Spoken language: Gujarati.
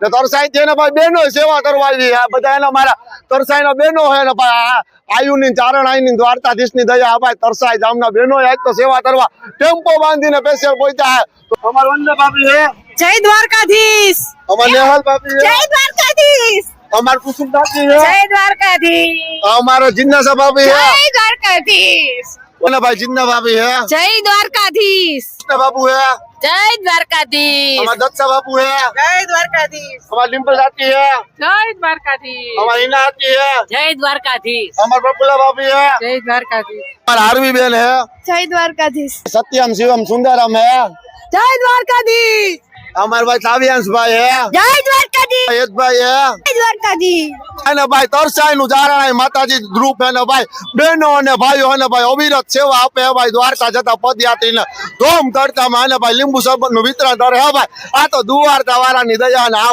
ને તરસાઈ છે ને ભાઈ બેનો સેવા કરવા આવી આ બધા એના મારા તરસાઈ ના બેનો હે ને ભાઈ આયુ ની ચારણ આઈ ની દ્વારકાધીશ ની દયા ભાઈ તરસાઈ ગામના બેનો આજ તો સેવા કરવા ટેમ્પો બાંધીને સ્પેશિયલ પહોંચ્યા હે તો અમાર વંદે ભાભી હે જય દ્વારકાધીશ અમાર નેહલ ભાભી હે જય દ્વારકાધીશ અમાર કુસુમ ભાભી હે જય દ્વારકાધીશ અમારો જિજ્ઞાસા ભાભી હે જય દ્વારકાધીશ અને ભાઈ જિજ્ઞા ભાભી હે જય દ્વારકાધીશ કૃષ્ણ બાબુ હે જય દ્વારકાધીશ અમાર દત્તા બાબુ હે જય દ્વારકાધીશ અમાર ડિમ્પલ આટી હે જય દ્વારકાધીશ અમાર ઈના આટી હે જય દ્વારકાધીશ અમાર પ્રફુલ્લા ભાભી હે જય દ્વારકાધીશ અમાર હારવી બેન હે જય દ્વારકાધીશ સત્યમ શિવમ સુંદરમ હે જય દ્વારકાધીશ અમાર ભાઈ સાવિયાંશ ભાઈ હે જય દ્વારકાધીશ યશભાઈ હે જય દ્વારકાધીશ અને ભાઈ તરસાઈ નું જારણાઈ માતાજી ગ્રુપ અને ભાઈ બહેનો અને ભાઈઓ અને ભાઈ અવિરત સેવા આપે ભાઈ દ્વારકા જતા પદયાત્રીને ધોમ તડકામાં અને ભાઈ લીંબુ સરબત નું વિતરણ કરે હે ભાઈ આ તો દ્વારકા વાળાની દયા અને આ